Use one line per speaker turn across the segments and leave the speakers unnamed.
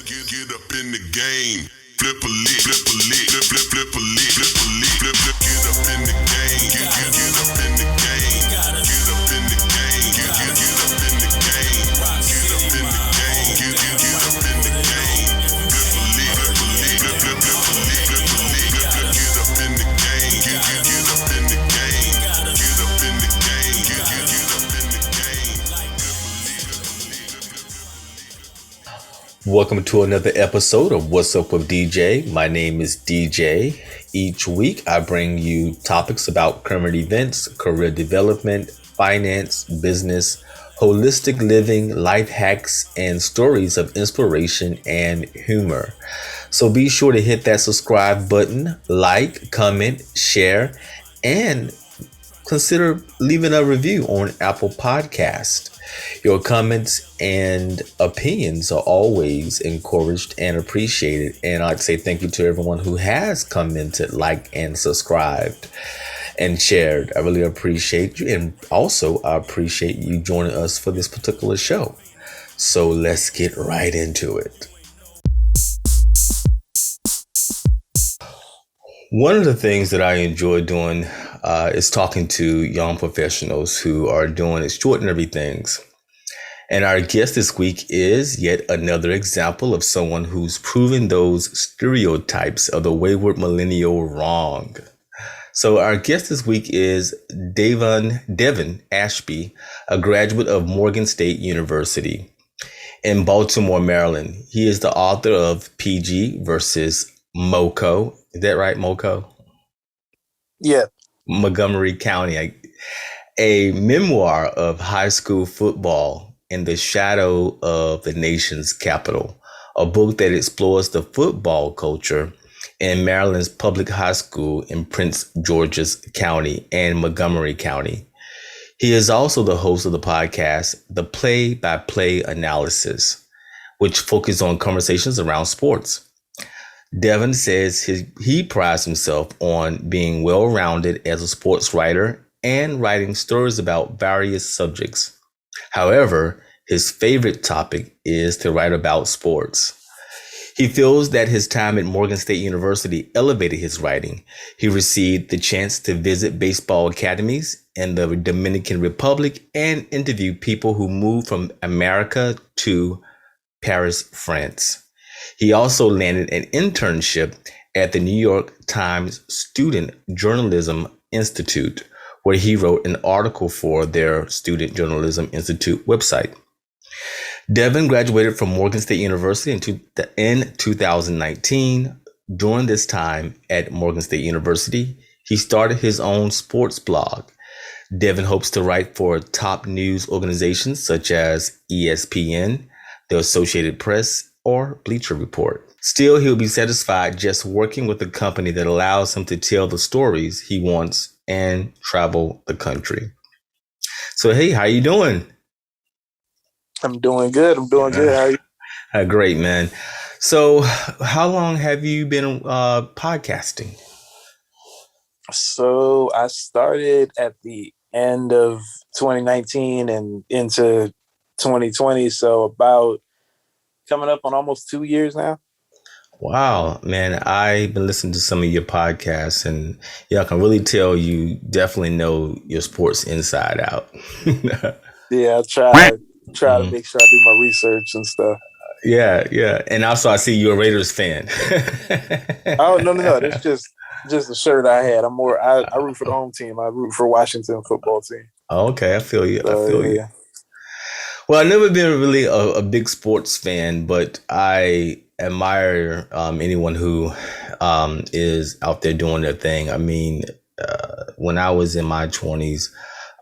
Get up in the game. Flip a lick, flip a lick, flip a lick, flip a lick, flip. Get up in the game. Get up in the game. Get up in the game. Get up in the game. Get up in the game. Get up in the game. Flip a lick, flip a lick, flip a lick, flip a lick. Get up in the game. Get up in the game. Get up in the game. Get up in the game.
Welcome to another episode of What's Up with DJ. My name is DJ. Each week, I bring you topics about current events, career development, finance, business, holistic living, life hacks, and stories of inspiration and humor. So be sure to hit that subscribe button, like, comment, share, and consider leaving a review on Apple Podcast. Your comments and opinions are always encouraged and appreciated. And I'd say thank you to everyone who has commented, liked, and subscribed and shared. I really appreciate you. And also, I appreciate you joining us for this particular show. So let's get right into it. One of the things that I enjoy doing is talking to young professionals who are doing extraordinary things. And our guest this week is yet another example of someone who's proven those stereotypes of the wayward millennial wrong. So our guest this week is Devon Ashby, a graduate of Morgan State University in Baltimore, Maryland. He is the author of PG versus MoCo. Is that right, MoCo?
Yeah.
Montgomery County, a memoir of high school football in the shadow of the nation's capital, a book that explores the football culture in Maryland's public high school in Prince George's County and Montgomery County. He is also the host of the podcast, The Play-by-Play Analysis, which focuses on conversations around sports. Devin says he prides himself on being well-rounded as a sports writer and writing stories about various subjects. However, his favorite topic is to write about sports. He feels that his time at Morgan State University elevated his writing. He received the chance to visit baseball academies in the Dominican Republic and interview people who moved from America to Paris, France. He also landed an internship at the New York Times Student Journalism Institute, where he wrote an article for their Student Journalism Institute website. Devin graduated from Morgan State University in 2019. During this time at Morgan State University, he started his own sports blog. Devin hopes to write for top news organizations such as ESPN, the Associated Press, or Bleacher Report. Still, he'll be satisfied just working with a company that allows him to tell the stories he wants and travel the country. So, hey, how you doing?
I'm doing good. How are you?
Great, man. So, how long have you been podcasting?
So, I started at the end of 2019 and into 2020. So, about coming up on almost 2 years now.
Wow, man. I've been listening to some of your podcasts and I can really tell you definitely know your sports inside out.
Yeah, I try to make sure I do my research and stuff.
Yeah. And also I see you're a Raiders fan.
Oh, no. That's just a shirt I had. I root for the home team. I root for Washington football team.
Okay, I feel you. You. Well, I've never been really a big sports fan, but I admire anyone who is out there doing their thing. I mean, when I was in my 20s,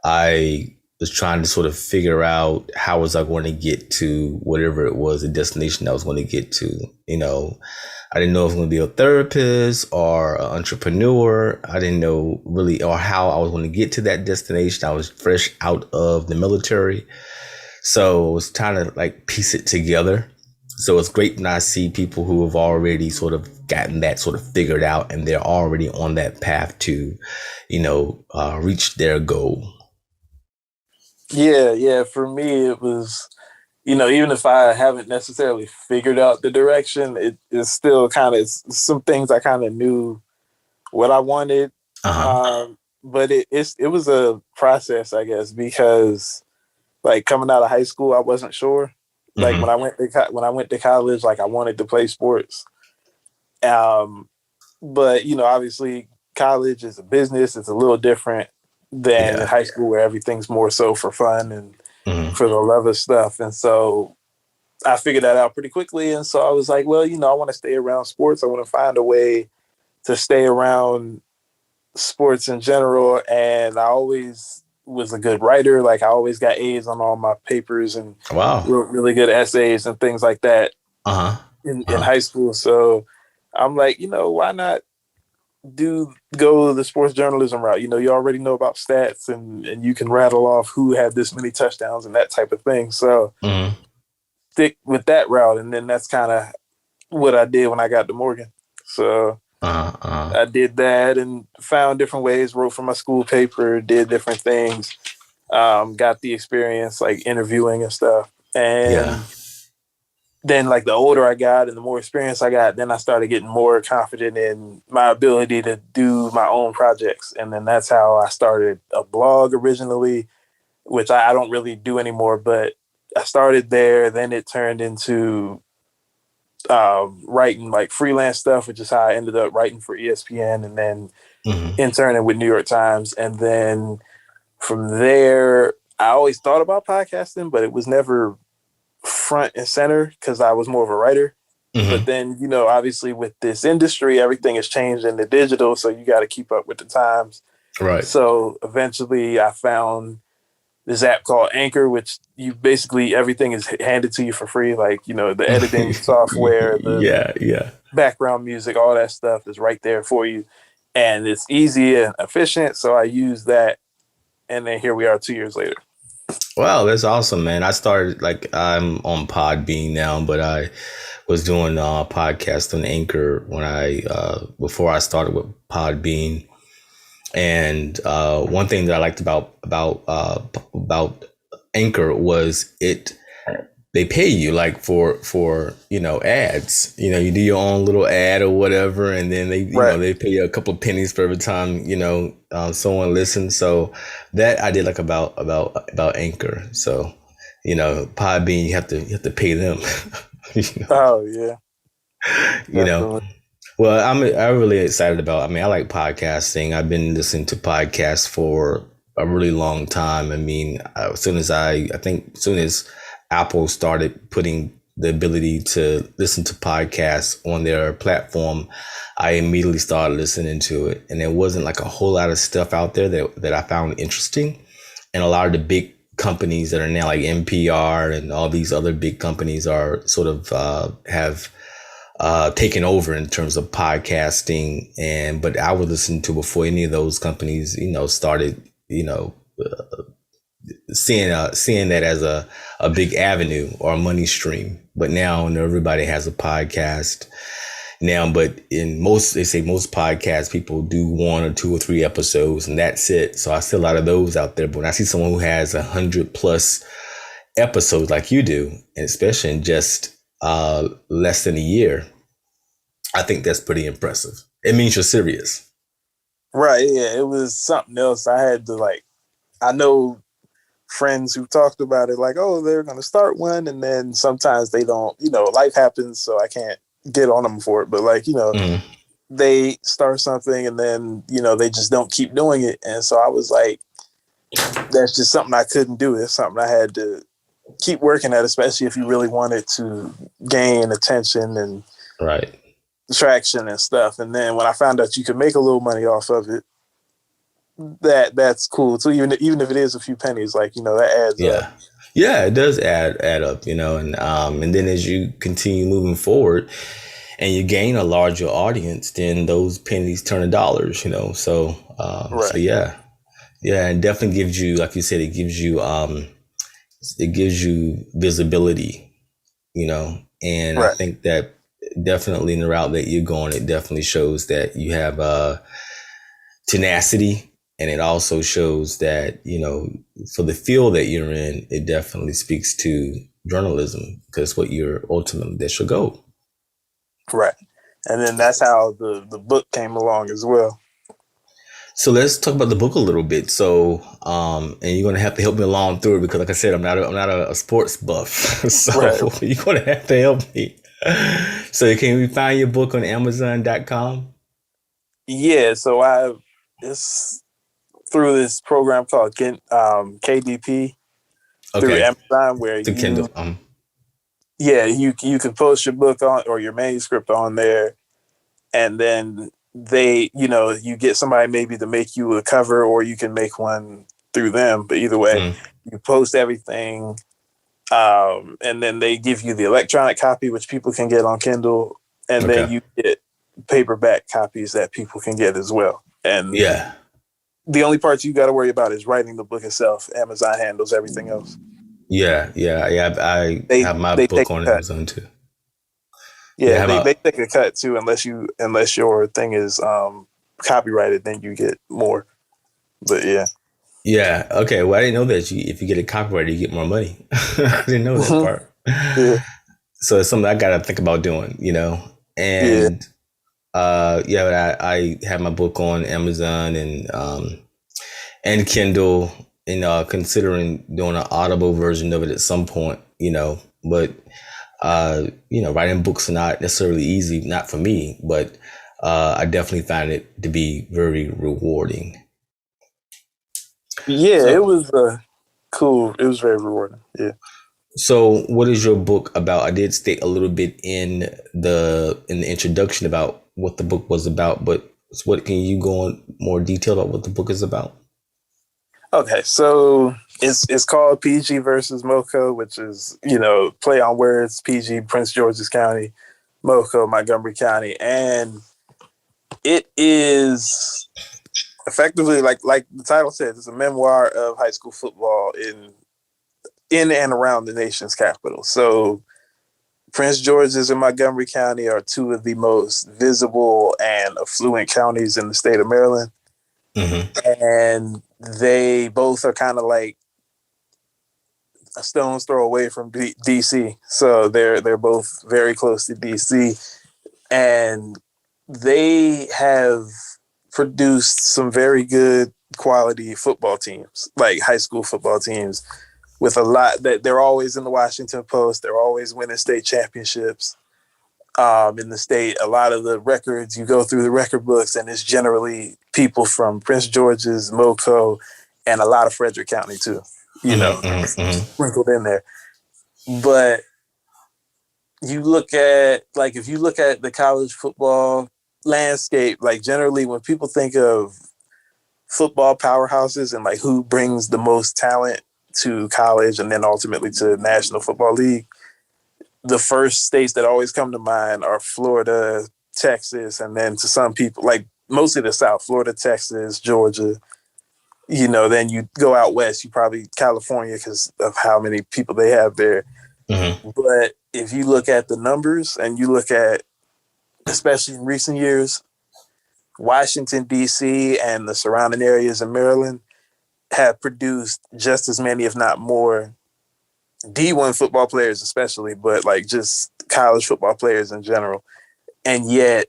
I was trying to sort of figure out how was I going to get to whatever it was, the destination I was going to get to. I didn't know if I was going to be a therapist or an entrepreneur. I didn't know really or how I was going to get to that destination. I was fresh out of the military. So it's trying to piece it together. So it's great when I see people who have already sort of gotten that sort of figured out and they're already on that path to, reach their goal.
Yeah. For me, it was, even if I haven't necessarily figured out the direction, it is still kind of some things I kind of knew what I wanted. But it was a process, I guess, because like coming out of high school, I wasn't sure. Like when I went to college, like I wanted to play sports. But obviously, college is a business. It's a little different than in high school, where everything's more so for fun and for the love of stuff. And so I figured that out pretty quickly. And so I was like, well, I want to stay around sports. I want to find a way to stay around sports in general. And I always was a good writer. Like I always got A's on all my papers and wrote really good essays and things like that in high school. So I'm like, why not go the sports journalism route? You already know about stats and you can rattle off who had this many touchdowns and that type of thing. So stick with that route. And then that's kind of what I did when I got to Morgan. So I did that and found different ways, wrote for my school paper, did different things, got the experience like interviewing and stuff. And then like the older I got and the more experience I got, then I started getting more confident in my ability to do my own projects. And then that's how I started a blog originally, which I don't really do anymore, but I started there. Then it turned into writing like freelance stuff, which is how I ended up writing for ESPN and then interning with New York Times. And then from there, I always thought about podcasting, but it was never front and center because I was more of a writer. But then, obviously with this industry, everything has changed into digital. So you got to keep up with the times. Right. So eventually I found this app called Anchor, which you basically everything is handed to you for free. Like, the editing software, the background music, all that stuff is right there for you. And it's easy and efficient. So I use that. And then here we are 2 years later.
Wow, that's awesome, man. I started I'm on Podbean now, but I was doing a podcast on Anchor when before I started with Podbean. And one thing that I liked about Anchor was they pay you like for ads. You do your own little ad or whatever, and then they pay you a couple of pennies for every time someone listens. So that I did like about Anchor. So Podbean, you have to pay them.
Oh yeah.
Well, I'm really excited about. I like podcasting. I've been listening to podcasts for a really long time. As soon as Apple started putting the ability to listen to podcasts on their platform, I immediately started listening to it. And there wasn't like a whole lot of stuff out there that I found interesting. And a lot of the big companies that are now like NPR and all these other big companies are sort of have taken over in terms of podcasting. But I would listen to before any of those companies, started, seeing that as a big avenue or a money stream. But now everybody has a podcast now, but they say most podcasts, people do 1 or 2 or 3 episodes and that's it. So I see a lot of those out there. But when I see someone who has 100+ episodes like you do, and especially in just less than a year, I think that's pretty impressive. It means you're serious.
Right. Yeah. It was something else. I had to I know friends who talked about it like, oh, they're going to start one. And then sometimes they don't, life happens. So I can't get on them for it. But they start something and then, they just don't keep doing it. And so I was like, that's just something I couldn't do. It's something I had to keep working at, especially if you really wanted to gain attention and traction and stuff. And then when I found out you could make a little money off of it, that's cool. So even if it is a few pennies, that adds up.
Yeah, it does add up, and then as you continue moving forward and you gain a larger audience, then those pennies turn to dollars, so so yeah, it definitely gives you, like you said, it gives you visibility, and I think that definitely in the route that you're going, it definitely shows that you have tenacity. And it also shows that, for the field that you're in, it definitely speaks to journalism because what you're ultimately, that's your goal.
Right. And then that's how the book came along as well.
So let's talk about the book a little bit. So, and you're gonna have to help me along through it because, like I said, I'm not a sports buff. So
Right.
you're gonna have to help me. So can we find your book on Amazon.com?
Yeah. So it's through this program called KDP through
Okay,
Amazon, where
to Kindle.
you can post your book on or your manuscript on there, and then you get somebody maybe to make you a cover, or you can make one through them. But either way, you post everything, and then they give you the electronic copy, which people can get on Kindle, and then
Okay.
you get paperback copies that people can get as well. And
Yeah.
the only part you got to worry about is writing the book itself. Amazon handles everything else.
Yeah. I
They
have my
they
book
take
on
a cut.
Amazon too. Yeah, I
Yeah,
have
they
my,
take a cut too, unless your thing is copyrighted, then you get more. But yeah.
yeah. Okay. Well, I didn't know that if you get it copyrighted, you get more money. I didn't know that part.
Yeah.
So it's something I got to think about doing,
Yeah.
and yeah, but I have my book on Amazon and Kindle, and considering doing an Audible version of it at some point, but writing books are not necessarily easy, not for me, but I definitely find it to be very rewarding.
Yeah, it
So,
was cool. It was very rewarding. Yeah.
so what is your book about? I did state a little bit in the introduction about what the book was about, but what can you go on more detail about what the book is about?
Okay, so it's called PG versus MoCo, which is play on words. PG, Prince George's County, MoCo, Montgomery County, and it is effectively like the title says, it's a memoir of high school football in and around the nation's capital. So Prince George's and Montgomery County are two of the most visible and affluent counties in the state of Maryland.
Mm-hmm.
And they both are kind of like a stone's throw away from DC. So they're both very close to DC. And they have produced some very good quality football teams, like high school football teams, with a lot that they're always in the Washington Post. They're always winning state championships in the state. A lot of the records, you go through the record books, and it's generally people from Prince George's, MoCo, and a lot of Frederick County too,
Mm-hmm, mm-hmm,
sprinkled in there. But if you look at the college football landscape, like generally when people think of football powerhouses and like who brings the most talent to college and then ultimately to National Football League, the first states that always come to mind are Florida, Texas, and then to some people, like mostly the South, Florida, Texas, Georgia. Then you go out west, you probably California because of how many people they have there.
mm-hmm.
But if you look at the numbers and you look at, especially in recent years, Washington, D.C. and the surrounding areas in Maryland have produced just as many, if not more, D1 football players, especially, but like just college football players in general. And yet,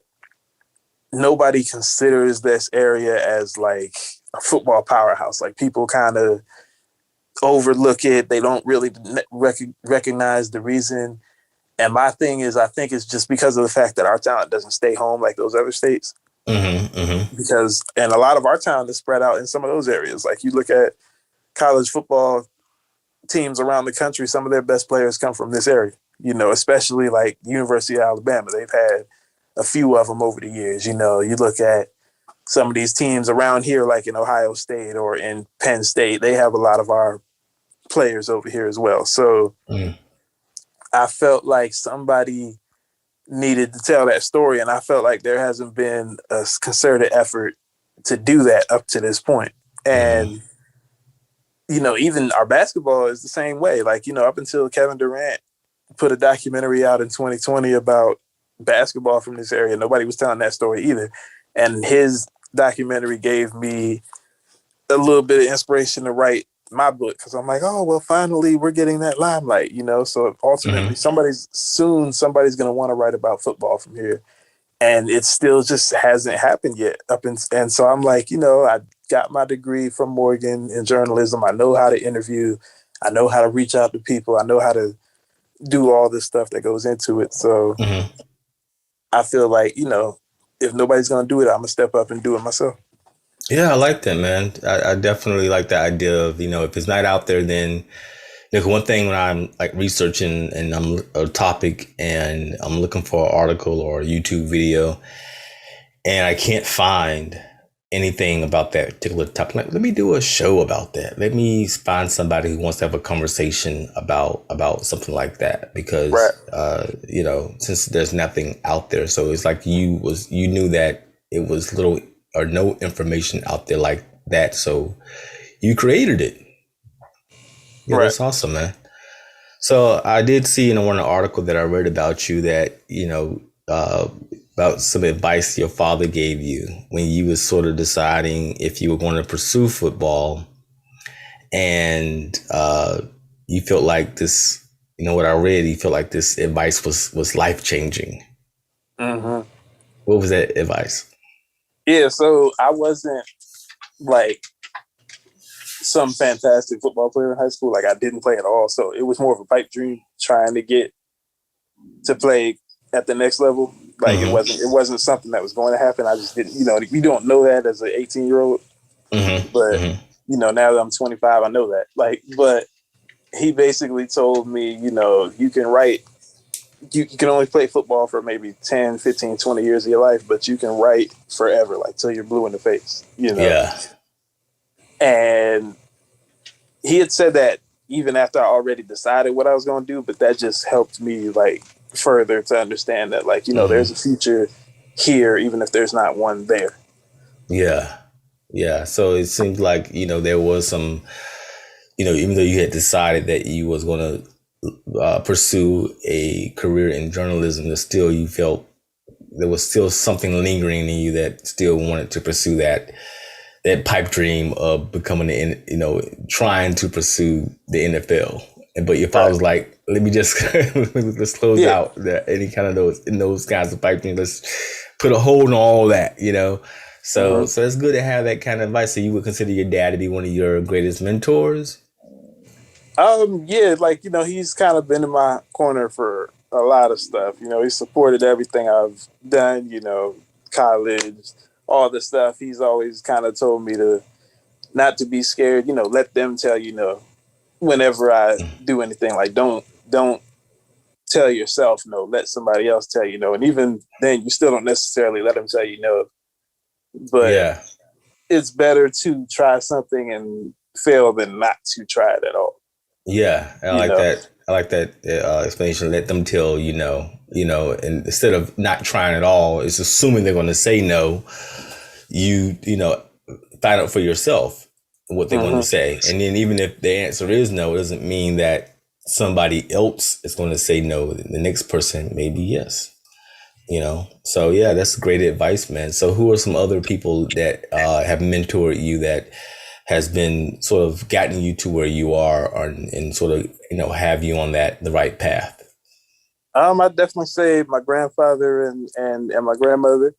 nobody considers this area as like a football powerhouse. Like people kind of overlook it. They don't really recognize the reason. And my thing is, I think it's just because of the fact that our talent doesn't stay home like those other states.
Mm-hmm, mm-hmm.
And a lot of our talent is spread out in some of those areas. Like you look at college football teams around the country, some of their best players come from this area, especially like University of Alabama. They've had a few of them over the years. You look at some of these teams around here, like in Ohio State or in Penn State, they have a lot of our players over here as well. So I felt like somebody needed to tell that story, and I felt like there hasn't been a concerted effort to do that up to this point. And even our basketball is the same way. Like, up until Kevin Durant put a documentary out in 2020 about basketball from this area, nobody was telling that story either. And his documentary gave me a little bit of inspiration to write my book because I'm like, oh, well, finally we're getting that limelight, So ultimately, somebody's going to want to write about football from here, and it still just hasn't happened yet. And so I'm like, I got my degree from Morgan in journalism. I know how to interview. I know how to reach out to people. I know how to do all this stuff that goes into it. So I feel like, if nobody's going to do it, I'm going to step up and do it myself.
Yeah, I like that, man. I definitely like the idea of, if it's not out there, then one thing when I'm like researching and I'm a topic and I'm looking for an article or a YouTube video and I can't find anything about that particular topic, like, let me do a show about that. Let me find somebody who wants to have a conversation about something like that, because since there's nothing out there, so it's like you knew that it was little or no information out there like that, so you created it. Yeah, right. That's awesome, man. So I did see in one article that I read about you that, about some advice your father gave you when you was sort of deciding if you were going to pursue football, and you felt like this, what I read, you felt like this advice was life-changing. What was that advice?
Yeah, so I wasn't like some fantastic football player in high school. Like, I didn't play at all. So it was more of a pipe dream trying to get to play at the next level. Like, it wasn't something that was going to happen. I just didn't, you don't know that as an 18-year-old. But, now that I'm 25, I know that. Like, but he basically told me, you can write, you can only play football for maybe 10, 15, 20 years of your life, but you can write forever, like till you're blue in the face,
Yeah.
And he had said that even after I already decided what I was going to do, but that just helped me like further to understand that, like, there's a future here, even if there's not one there.
Yeah. Yeah. So it seemed like, there was some, even though you had decided that you was going to pursue a career in journalism, that still you felt there was still something lingering in you that still wanted to pursue that pipe dream of becoming, trying to pursue the NFL. But your father was like, let me just let's close out any kind of those kinds of pipe dreams. Let's put a hold on all that, So so it's good to have that kind of advice. So you would consider your dad to be one of your greatest mentors?
Yeah, like, he's kind of been in my corner for a lot of stuff. He supported everything I've done, college, all the stuff. He's always kind of told me to not to be scared, let them tell you, whenever I do anything, like don't tell yourself no, let somebody else tell you no. And even then you still don't necessarily let them tell you no. But it's better to try something and fail than not to try it at all.
Yeah, I like that. I like that explanation. Let them tell you no, and instead of not trying at all, it's assuming they're going to say no. You find out for yourself what they're going to say, and then even if the answer is no, it doesn't mean that somebody else is going to say no. The next person maybe yes. So yeah, that's great advice, man. So who are some other people that have mentored you that has been sort of gotten you to where you are, and sort of, have you on the right path?
I definitely say my grandfather and my grandmother.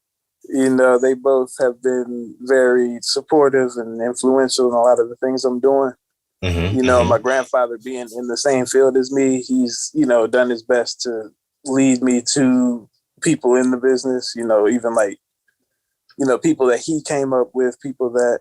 They both have been very supportive and influential in a lot of the things I'm doing. My grandfather being in the same field as me, he's, done his best to lead me to people in the business, even like, people that he came up with, people that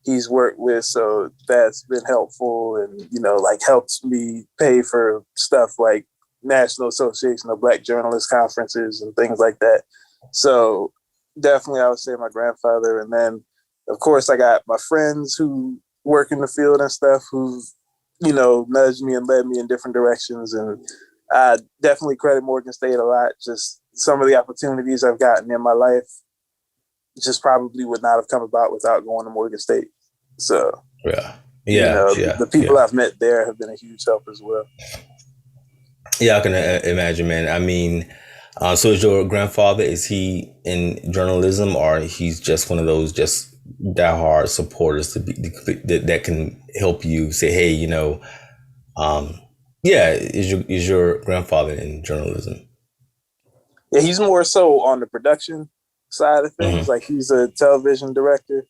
he's worked with. So that's been helpful, and, like helps me pay for stuff like National Association of Black Journalists conferences and things like that. So definitely I would say my grandfather. And then of course I got my friends who work in the field and stuff who, nudged me and led me in different directions. And I definitely credit Morgan State a lot. Just some of the opportunities I've gotten in my life just probably would not have come about without going to Morgan State. So the people I've met there have been a huge help as well.
Yeah, I can imagine, man. I mean, so is your grandfather, is he in journalism, or he's just one of those just diehard supporters that can help you say, hey, is your grandfather in journalism?
Yeah, he's more so on the production side of things.
Mm-hmm.
Like he's a television director,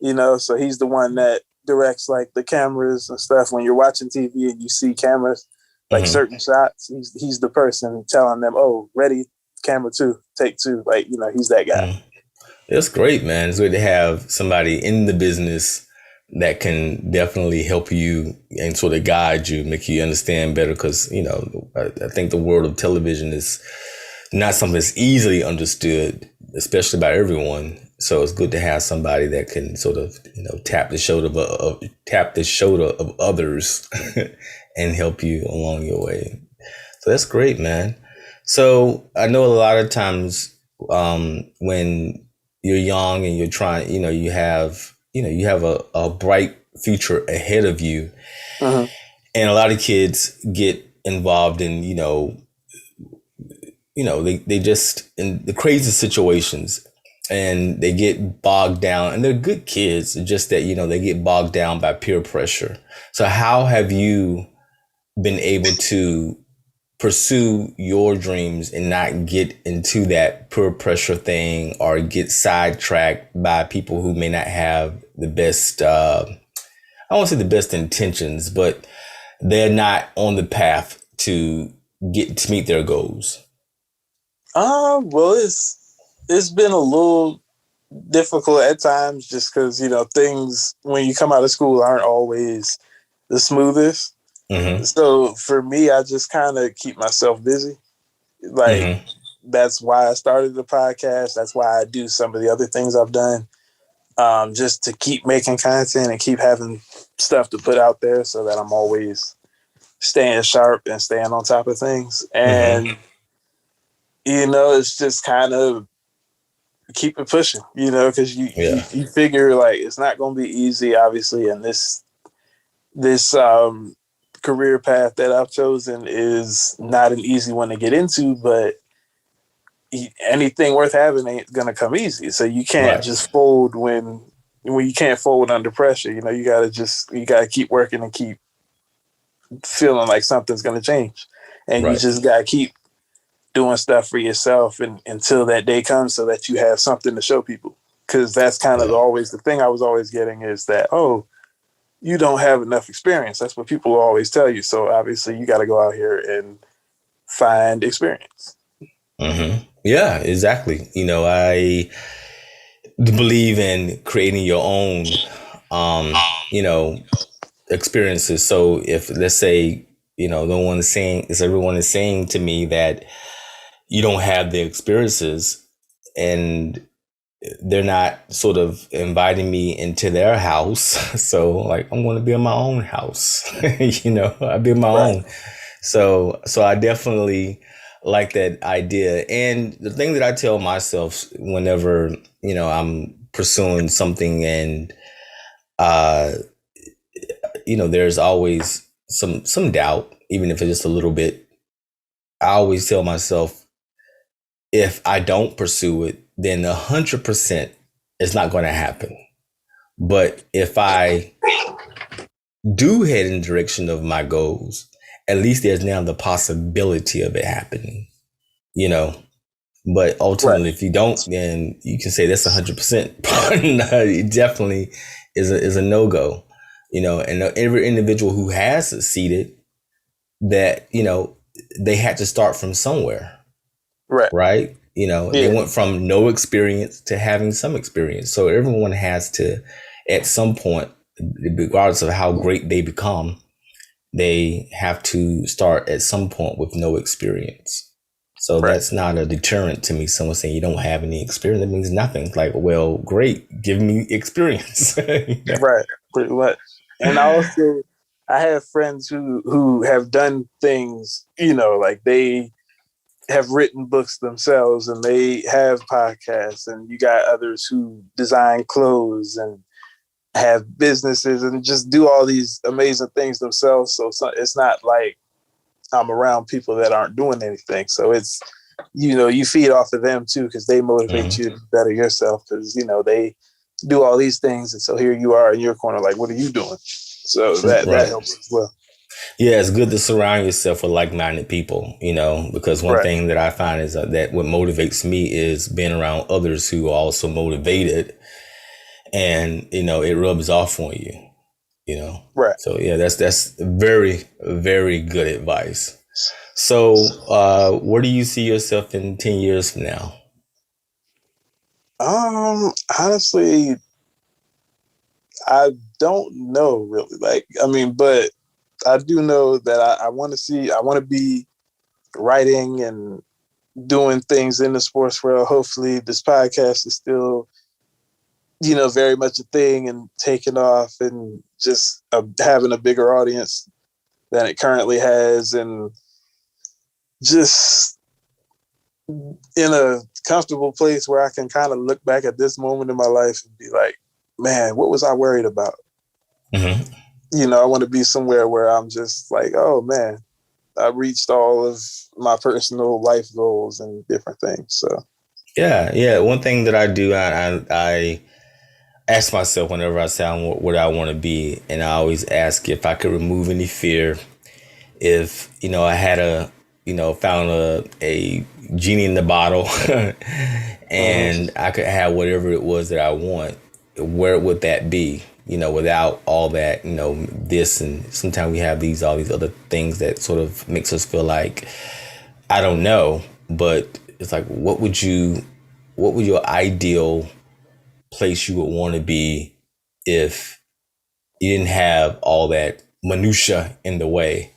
so he's the one that directs like the cameras and stuff. When you're watching TV and you see cameras, like
Mm-hmm.
certain shots, he's the person telling them, "Oh, ready, camera 2, take 2." Like he's that guy.
Mm-hmm. It's great, man. It's great to have somebody in the business that can definitely help you and sort of guide you, make you understand better. Because I think the world of television is not something that's easily understood, especially by everyone. So it's good to have somebody that can sort of tap the shoulder of others and help you along your way. So that's great, man. So I know a lot of times when you're young and you're trying, you have a bright future ahead of you,
Mm-hmm.
and a lot of kids get involved in they just in the crazy situations, and they get bogged down, and they're good kids. It's just that they get bogged down by peer pressure. So how have you been able to pursue your dreams and not get into that peer pressure thing or get sidetracked by people who may not have the best, I won't say the best intentions, but they're not on the path to meet their goals?
Well, it's been a little difficult at times, just because things when you come out of school aren't always the smoothest.
Mm-hmm.
So for me, I just kind of keep myself busy. Like
Mm-hmm.
that's why I started the podcast. That's why I do some of the other things I've done, just to keep making content and keep having stuff to put out there, so that I'm always staying sharp and staying on top of things.
Mm-hmm.
And it's just kind of keep it pushing. Because you figure like it's not going to be easy, obviously, and this career path that I've chosen is not an easy one to get into, but anything worth having ain't gonna come easy. So you can't
Right.
just fold when you can't fold under pressure. You gotta keep working and keep feeling like something's gonna change, and you
Right.
just gotta keep doing stuff for yourself until that day comes, so that you have something to show people. Because that's kind of
Yeah.
always the thing I was always getting, is that, oh, you don't have enough experience. That's what people always tell you. So obviously you got to go out here and find experience.
Mm-hmm. Yeah, exactly. I believe in creating your own, um, you know, experiences. So if, let's say, everyone is saying to me that you don't have the experiences, and they're not sort of inviting me into their house. So like, I'm going to build my own house. I build my
Right.
own. So I definitely like that idea. And the thing that I tell myself whenever, I'm pursuing something, and there's always some doubt, even if it's just a little bit. I always tell myself, if I don't pursue it, then 100% it's not going to happen. But if I do head in the direction of my goals, at least there's now the possibility of it happening, But ultimately,
Right.
if you don't, then you can say that's 100%. It definitely is a no-go, and every individual who has succeeded, that, they had to start from somewhere.
Right.
Right? They
Yeah.
went from no experience to having some experience. So everyone has to, at some point, regardless of how great they become, they have to start at some point with no experience. So
Right.
that's not a deterrent to me. Someone saying you don't have any experience, that means nothing. It's like, well, great, give me experience.
Right. Pretty much. And I have friends who have done things, like they have written books themselves, and they have podcasts, and you got others who design clothes and have businesses and just do all these amazing things themselves. So it's not like I'm around people that aren't doing anything. So it's, you feed off of them too, because they motivate
Mhm.
you to better yourself, because, do all these things. And so here you are in your corner, like, what are you doing? So that helps as well.
Yeah, it's good to surround yourself with like-minded people, because one thing that I find is that what motivates me is being around others who are also motivated, and, it rubs off on you.
Right.
So yeah, that's very, very good advice. So where do you see yourself in 10 years from now?
Honestly, I don't know really. But I do know that I want to be writing and doing things in the sports world. Hopefully this podcast is still, very much a thing and taking off and just having a bigger audience than it currently has, and just in a comfortable place where I can kind of look back at this moment in my life and be like, man, what was I worried about? Mm-hmm. I want to be somewhere where I'm just like, oh man, I reached all of my personal life goals and different things. So
yeah. One thing that I do, I ask myself whenever I say what I want to be, and I always ask if I could remove any fear. If I had found a genie in the bottle, and I could have whatever it was that I want, where would that be? Without all that, this, and sometimes we have all these other things that sort of makes us feel like, I don't know, but it's like, what would your ideal place you would want to be if you didn't have all that minutia in the way?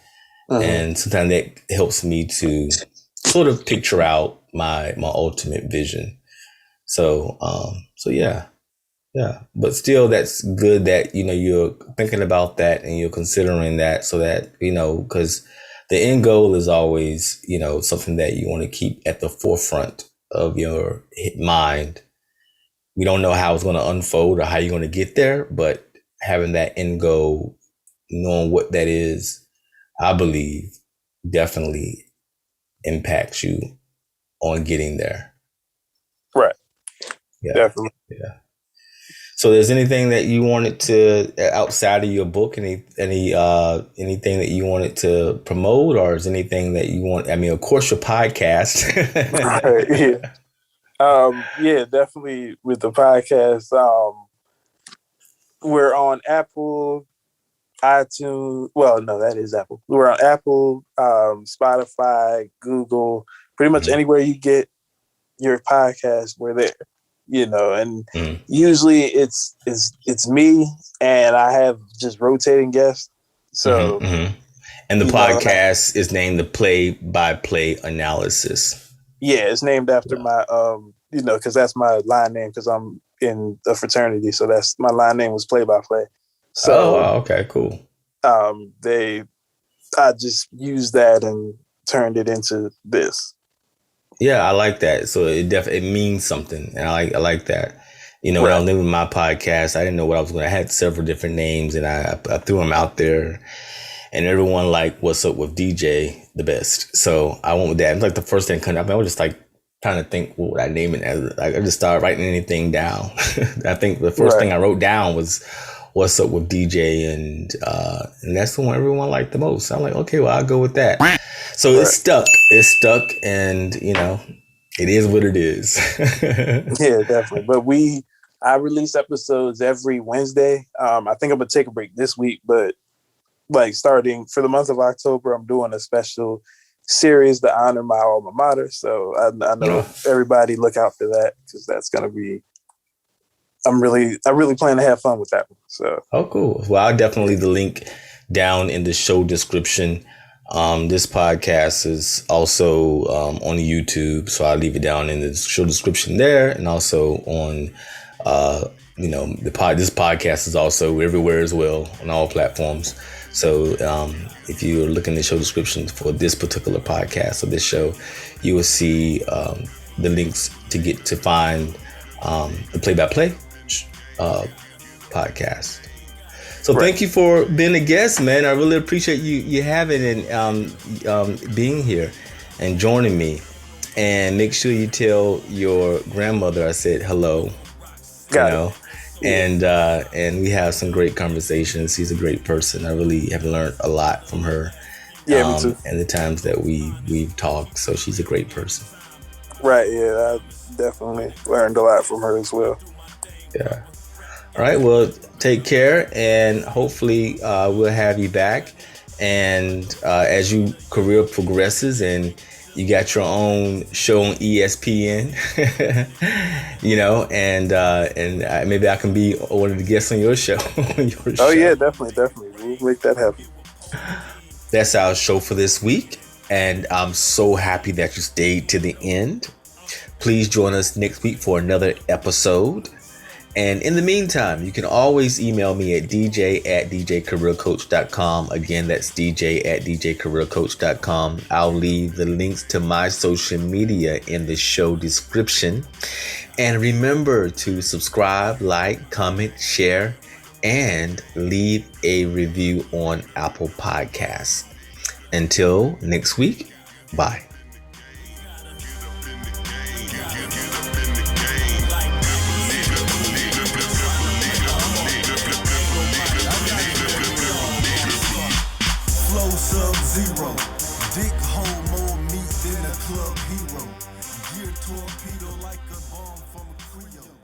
And sometimes that helps me to sort of picture out my ultimate vision. So yeah. But still, that's good that, you're thinking about that and you're considering that, so that, because the end goal is always, something that you want to keep at the forefront of your mind. We don't know how it's going to unfold or how you're going to get there, but having that end goal, knowing what that is, I believe definitely impacts you on getting there.
Right.
Yeah.
Definitely.
Yeah. So there's anything that you wanted to, outside of your book, anything that you wanted to promote, or is anything that you want? I mean, of course, your podcast.
Right, yeah. Definitely with the podcast. We're on Apple, iTunes. Well, no, that is Apple. We're on Apple, Spotify, Google, pretty much anywhere you get your podcast, we're there. And usually it's me, and I have just rotating guests. So,
and the podcast is named the Play-by-Play Analysis.
Yeah, it's named after my because that's my line name, because I'm in a fraternity, so that's my line name was Play-by-Play. So,
okay, cool.
I just used that and turned it into this.
Yeah, I like that. So it means something, and I like that. When I was living my podcast, I didn't know what I was going to. I had several different names, and I threw them out there, and everyone like, "What's up with DJ the best?" So I went with that. It was like the first thing coming up. I was just like trying to think, what would I name it as? Like, I just started writing anything down. I think the first thing I wrote down was "What's up with DJ," and that's the one everyone liked the most. I'm like, okay, well, I'll go with that. So it's stuck. And it is what it is.
Yeah, definitely. But I release episodes every Wednesday. I think I'm gonna take a break this week, but starting for the month of October, I'm doing a special series to honor my alma mater. So I know everybody look out for that, because that's gonna be. I really plan to have fun with that one. So.
Oh, cool. Well, I'll definitely leave the link down in the show description. This podcast is also on YouTube, so I'll leave it down in the show description there, and also on this podcast is also everywhere as well, on all platforms. So if you're looking at the show description for this particular podcast or this show, you will see the links to find the Play-by-Play podcast. So thank you for being a guest, man. I really appreciate you having and being here and joining me. And make sure you tell your grandmother I said hello.
Got it.
and we have some great conversations. She's a great person. I really have learned a lot from her.
Yeah, me too.
And the times that we've talked. So she's a great person.
Right. Yeah, I definitely learned a lot from her as well.
Yeah. All right. Well, take care, and hopefully we'll have you back. And as your career progresses and you got your own show on ESPN, and maybe I can be one of the guests on your show.
Yeah, definitely. We'll make that happen.
That's our show for this week, and I'm so happy that you stayed to the end. Please join us next week for another episode. And in the meantime, you can always email me at dj@djcareercoach.com. Again, that's dj@djcareercoach.com. I'll leave the links to my social media in the show description. And remember to subscribe, like, comment, share, and leave a review on Apple Podcasts. Until next week, bye.
Sub-Zero, dick hole more meat than a club hero. Gear torpedo like a bomb from a Creole.